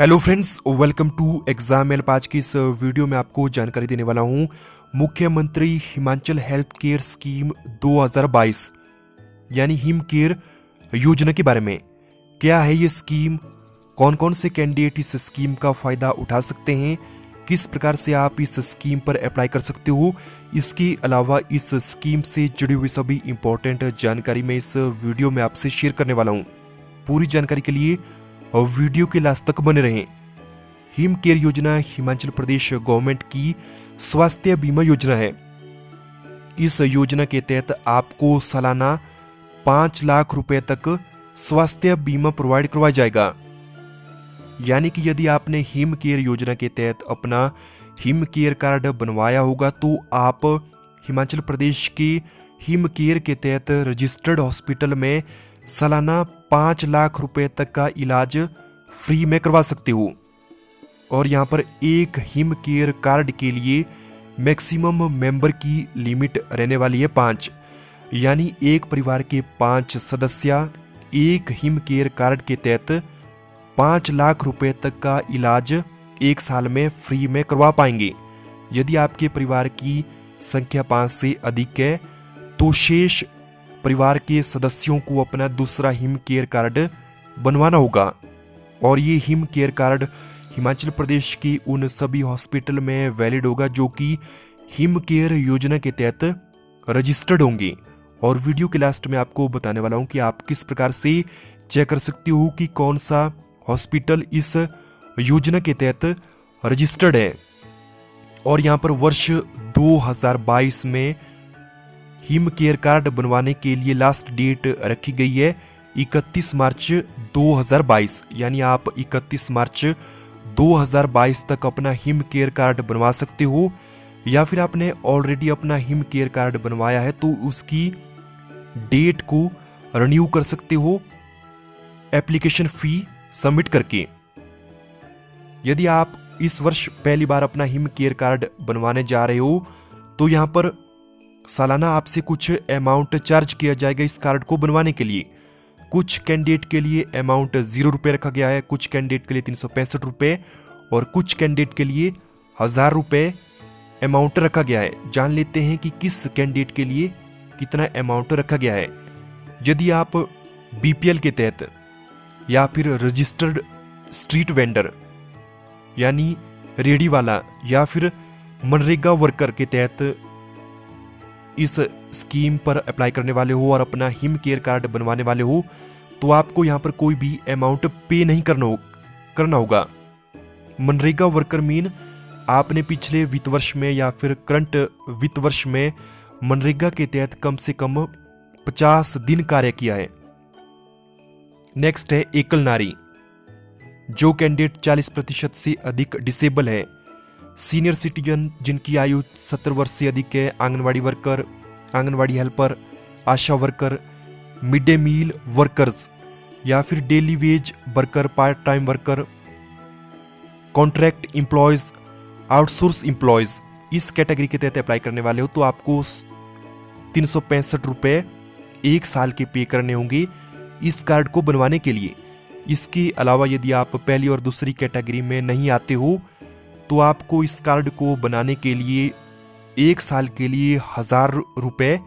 Hello friends, welcome to exam help. आज की इस वीडियो में आपको जानकारी देने वाला हूं मुख्यमंत्री हिमाचल हेल्थ केयर स्कीम 2022 यानी हिम केयर योजना के बारे में। क्या है ये स्कीम, कौन कौन से कैंडिडेट इस स्कीम का फायदा उठा सकते हैं, किस प्रकार से आप इस स्कीम पर अप्लाई कर सकते हो। इसके अलावा इस स्कीम से जुड़ी हुई सभी इंपॉर्टेंट जानकारी मैं इस वीडियो में आपसे शेयर करने वाला हूँ। पूरी जानकारी के लिए और वीडियो के लास्ट तक बने रहें। हिम केयर योजना हिमाचल प्रदेश गवर्नमेंट की स्वास्थ्य बीमा योजना है। इस योजना के तहत आपको सालाना 5 लाख रुपए तक स्वास्थ्य बीमा प्रोवाइड करवाया जाएगा। यानी कि यदि आपने हिम केयर योजना के तहत अपना हिम केयर कार्ड बनवाया होगा तो आप हिमाचल प्रदेश के हिम केयर के तहत रजिस्टर्ड हॉस्पिटल में सालाना 5 लाख रुपए तक का इलाज फ्री में करवा सकते हो। और यहाँ पर एक हिम केयर कार्ड के लिए मैक्सिमम मेंबर की लिमिट रहने वाली है 5, यानी एक परिवार के 5 सदस्य एक हिम केयर कार्ड के तहत 5 लाख रुपए तक का इलाज एक साल में फ्री में करवा पाएंगे। यदि आपके परिवार की संख्या 5 से अधिक है तो शेष परिवार के सदस्यों को अपना दूसरा हिम केयर कार्ड बनवाना होगा। और ये him care card Himachal Pradesh की उन सभी हॉस्पिटल में वैलिड होगा जो कि हिम केयर योजना के तहत रजिस्टर्ड होंगे। और वीडियो के लास्ट में आपको बताने वाला हूं कि आप किस प्रकार से चेक कर सकते हो कि कौन सा हॉस्पिटल इस योजना के तहत रजिस्टर्ड है। और यहाँ पर वर्ष 2022 में हिम केयर कार्ड बनवाने के लिए लास्ट डेट रखी गई है 31 मार्च 2022, यानी आप 31 मार्च 2022 तक अपना हिम केयर कार्ड बनवा सकते हो। या फिर आपने ऑलरेडी अपना हिम केयर कार्ड बनवाया है तो उसकी डेट को रिन्यू कर सकते हो एप्लीकेशन फी सबमिट करके। यदि आप इस वर्ष पहली बार अपना हिम केयर कार्ड बनवाने जा रहे हो तो यहाँ पर सालाना आपसे कुछ अमाउंट चार्ज किया जाएगा इस कार्ड को बनवाने के लिए। कुछ कैंडिडेट के लिए अमाउंट 0 रुपये रखा गया है, कुछ कैंडिडेट के लिए 365 रुपये और कुछ कैंडिडेट के लिए 1000 रुपये अमाउंट रखा गया है। जान लेते हैं कि किस कैंडिडेट के लिए कितना अमाउंट रखा गया है। यदि आप बीपीएल के तहत या फिर रजिस्टर्ड स्ट्रीट वेंडर यानी रेडी वाला या फिर मनरेगा वर्कर के तहत इस स्कीम पर अप्लाई करने वाले हो और अपना हिम केयर कार्ड बनवाने वाले हो तो आपको यहाँ पर कोई भी अमाउंट पे नहीं करना होगा। मनरेगा वर्कर मीन आपने पिछले वित्त वर्ष में या फिर करंट वित्त वर्ष में मनरेगा के तहत कम से कम 50 दिन कार्य किया है। नेक्स्ट है एकल नारी, जो कैंडिडेट 40% से अधिक डिसेबल है, सीनियर सिटीजन जिनकी आयु 70 वर्ष से अधिक है, anganwadi worker, anganwadi helper, ASHA worker, mid day meal workers या फिर daily wage worker, part time worker, contract employees, outsource employees, इस कैटेगरी के तहत अप्लाई करने वाले हो तो आपको 365 रुपये एक साल के पे करने होंगे इस कार्ड को बनवाने के लिए। इसके अलावा यदि आप पहली और दूसरी कैटेगरी में नहीं आते हो तो आपको इस कार्ड को बनाने के लिए एक साल के लिए 1000 रुपये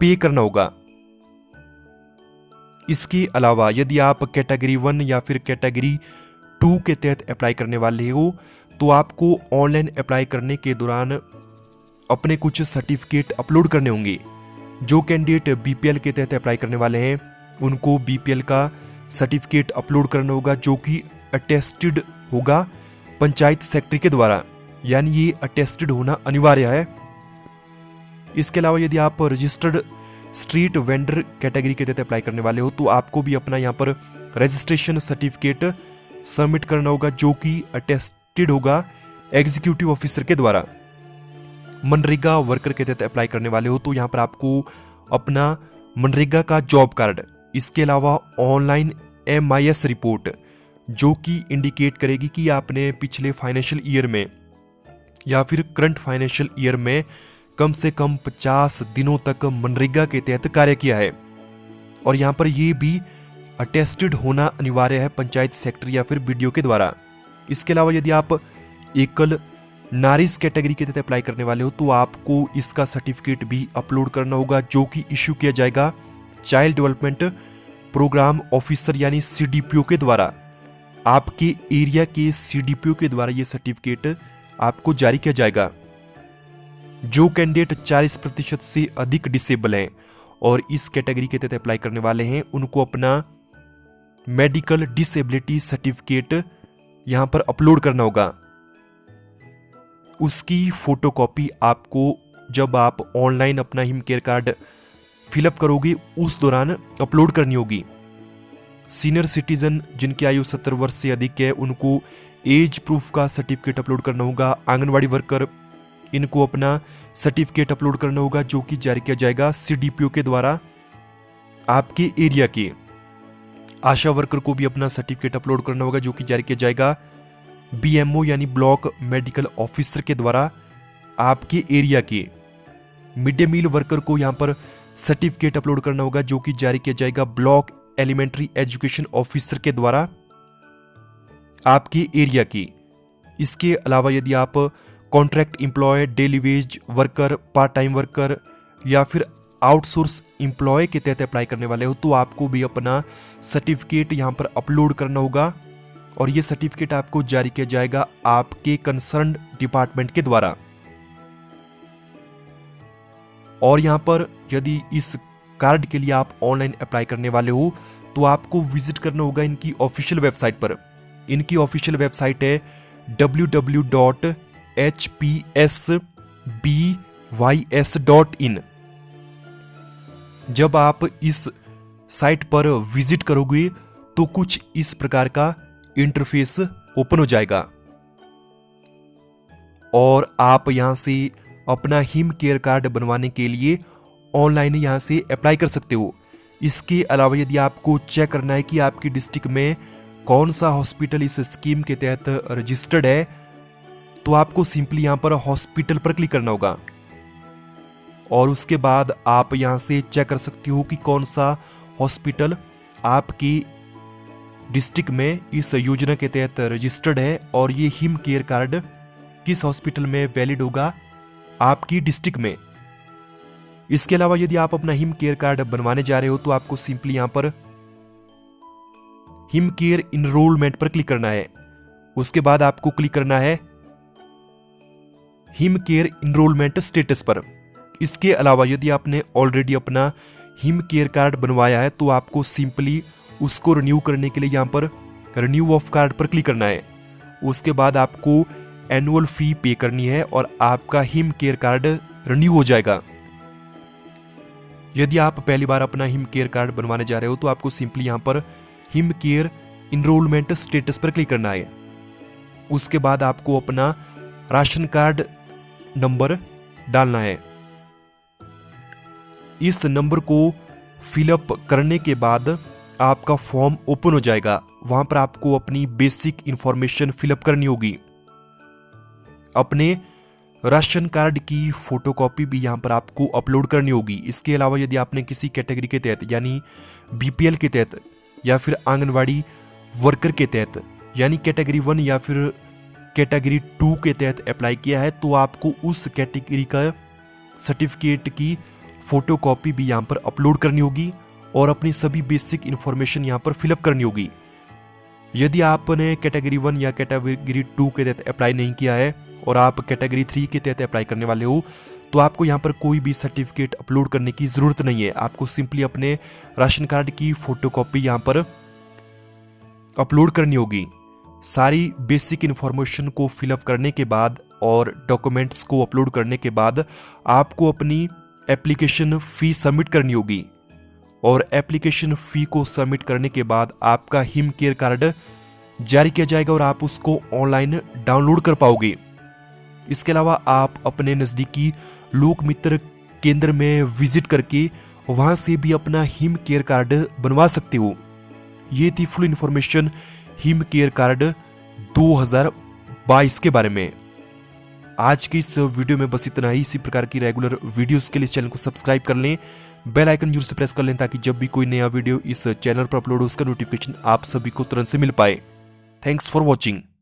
पे करना होगा। इसके अलावा यदि आप कैटेगरी 1 या फिर कैटेगरी 2 के तहत अप्लाई करने वाले हो तो आपको ऑनलाइन अप्लाई करने के दौरान अपने कुछ सर्टिफिकेट अपलोड करने होंगे। जो कैंडिडेट बीपीएल के तहत अप्लाई करने वाले हैं उनको बीपीएल का सर्टिफिकेट अपलोड करना होगा जो कि अटेस्टेड होगा पंचायत सेक्रेटरी के द्वारा, यानी ये अटेस्टेड होना अनिवार्य है। इसके अलावा यदि आप रजिस्टर्ड स्ट्रीट वेंडर कैटेगरी के तहत अप्लाई करने वाले हो तो आपको भी अपना यहाँ पर रजिस्ट्रेशन सर्टिफिकेट सबमिट करना होगा जो कि अटेस्टेड होगा एग्जीक्यूटिव ऑफिसर के द्वारा। मनरेगा वर्कर के तहत अप्लाई करने वाले हो तो यहाँ पर आपको अपना मनरेगा का जॉब कार्ड, इसके अलावा ऑनलाइन MIS रिपोर्ट जो कि इंडिकेट करेगी कि आपने पिछले फाइनेंशियल ईयर में या फिर करंट फाइनेंशियल ईयर में कम से कम 50 दिनों तक मनरेगा के तहत कार्य किया है। और यहाँ पर ये भी अटेस्टेड होना अनिवार्य है पंचायत सेक्रेटरी या फिर BDO के द्वारा। इसके अलावा यदि आप एकल नारीज कैटेगरी के तहत अप्लाई करने वाले हो तो आपको इसका सर्टिफिकेट भी अपलोड करना होगा, जो कि इश्यू किया जाएगा चाइल्ड डेवलपमेंट प्रोग्राम ऑफिसर यानी CDPO के द्वारा। आपके एरिया के CDPO के द्वारा यह सर्टिफिकेट आपको जारी किया जाएगा। जो कैंडिडेट 40% से अधिक डिसेबल हैं और इस कैटेगरी के तहत अप्लाई करने वाले हैं, उनको अपना मेडिकल डिसेबिलिटी सर्टिफिकेट यहां पर अपलोड करना होगा। उसकी फोटोकॉपी आपको जब आप ऑनलाइन अपना हिम केयर कार्ड फिलअप करोगे उस दौरान अपलोड करनी होगी। सीनियर सिटीजन जिनकी आयु 70 वर्ष से अधिक है, उनको एज प्रूफ का सर्टिफिकेट अपलोड करना होगा। आंगनवाड़ी वर्कर, इनको अपना सर्टिफिकेट अपलोड करना होगा, जो कि जारी किया जाएगा CDPO के द्वारा। आपके एरिया के आशा वर्कर को भी अपना सर्टिफिकेट अपलोड करना होगा, जो कि जारी किया जाएगा BMO यानी ब्लॉक मेडिकल ऑफिसर के द्वारा। आपके एरिया के मिड डे मील वर्कर को यहां पर सर्टिफिकेट अपलोड करना होगा, जो कि जारी किया जाएगा ब्लॉक एलिमेंट्री एजुकेशन ऑफिसर के द्वारा आपके एरिया की। इसके अलावा यदि आप contract employ, daily wage worker, part time worker या फिर आउटसोर्स एम्प्लॉय के तहत अप्लाई करने वाले हो तो आपको भी अपना सर्टिफिकेट यहां पर अपलोड करना होगा, और यह सर्टिफिकेट आपको जारी किया जाएगा आपके कंसर्न डिपार्टमेंट के द्वारा। और यहां पर यदि इस कार्ड के लिए आप ऑनलाइन अप्लाई करने वाले हो तो आपको विजिट करना होगा इनकी ऑफिशियल वेबसाइट पर। इनकी ऑफिशियल वेबसाइट है www.hpsbys.in। जब आप इस साइट पर विजिट करोगे तो कुछ इस प्रकार का इंटरफेस ओपन हो जाएगा और आप यहां से अपना हिम केयर कार्ड बनवाने के लिए ऑनलाइन यहां से अप्लाई कर सकते हो। इसके अलावा यदि आपको चेक करना है कि आपकी डिस्ट्रिक्ट में कौन सा हॉस्पिटल इस स्कीम के तहत रजिस्टर्ड है, तो आपको सिंपली यहां पर हॉस्पिटल पर क्लिक करना होगा और उसके बाद आप यहां से चेक कर सकते हो कि कौन सा हॉस्पिटल आपकी डिस्ट्रिक्ट में इस योजना के तहत रजिस्टर्ड है और ये हिम केयर कार्ड किस हॉस्पिटल में वैलिड होगा आपकी डिस्ट्रिक्ट में। इसके अलावा यदि आप अपना हिम केयर कार्ड बनवाने जा रहे हो तो आपको सिंपली यहां पर हिम केयर इनरोलमेंट पर क्लिक करना है। उसके बाद आपको क्लिक करना है हिम केयर इनरोलमेंट स्टेटस पर। इसके अलावा यदि आपने ऑलरेडी अपना हिम केयर कार्ड बनवाया है तो आपको सिंपली उसको रिन्यू करने के लिए यहां पर रिन्यू ऑफ कार्ड पर क्लिक करना है। उसके बाद आपको एनुअल फी पे करनी है और आपका हिम केयर कार्ड रिन्यू हो जाएगा। यदि आप पहली बार अपना हिम केयर कार्ड बनवाने जा रहे हो तो आपको सिंपली यहां पर हिम केयर इनरोलमेंट स्टेटस पर क्लिक करना है। उसके बाद आपको अपना राशन कार्ड नंबर डालना है। इस नंबर को फिलअप करने के बाद आपका फॉर्म ओपन हो जाएगा। वहां पर आपको अपनी बेसिक इंफॉर्मेशन फिलअप करनी होगी। अपने राशन कार्ड की फोटोकॉपी भी यहां पर आपको अपलोड करनी होगी। इसके अलावा यदि आपने किसी कैटेगरी के तहत यानी BPL के तहत या फिर आंगनवाड़ी वर्कर के तहत यानी कैटेगरी 1 या फिर कैटेगरी 2 के तहत अप्लाई किया है तो आपको उस कैटेगरी का सर्टिफिकेट की फोटोकॉपी भी यहां पर अपलोड करनी होगी और अपनी सभी बेसिक इंफॉर्मेशन यहां पर फिलअप करनी होगी। यदि आपने कैटेगरी 1 या कैटेगरी 2 के तहत अप्लाई नहीं किया है और आप कैटेगरी 3 के तहत अप्लाई करने वाले हो तो आपको यहां पर कोई भी सर्टिफिकेट अपलोड करने की जरूरत नहीं है। आपको सिंपली अपने राशन कार्ड की फोटोकॉपी यहां पर अपलोड करनी होगी। सारी बेसिक इंफॉर्मेशन को फिलअप करने के बाद और डॉक्यूमेंट्स को अपलोड करने के बाद आपको अपनी एप्लीकेशन फी सबमिट करनी होगी और एप्लीकेशन फी को सबमिट करने के बाद आपका हिम केयर कार्ड जारी किया जाएगा और आप उसको ऑनलाइन डाउनलोड कर पाओगे। इसके अलावा आप अपने नज़दीकी लोक मित्र केंद्र में विजिट करके वहां से भी अपना हिम केयर कार्ड बनवा सकते हो। ये थी full information him care card 2022 के बारे में। आज की इस वीडियो में बस इतना ही। इसी प्रकार की रेगुलर वीडियोस के लिए इस चैनल को सब्सक्राइब कर लें, बेल आइकन जरूर से प्रेस कर लें ताकि जब भी कोई नया वीडियो इस चैनल पर अपलोड हो उसका नोटिफिकेशन आप सभी को तुरंत से मिल पाए। Thanks for watching.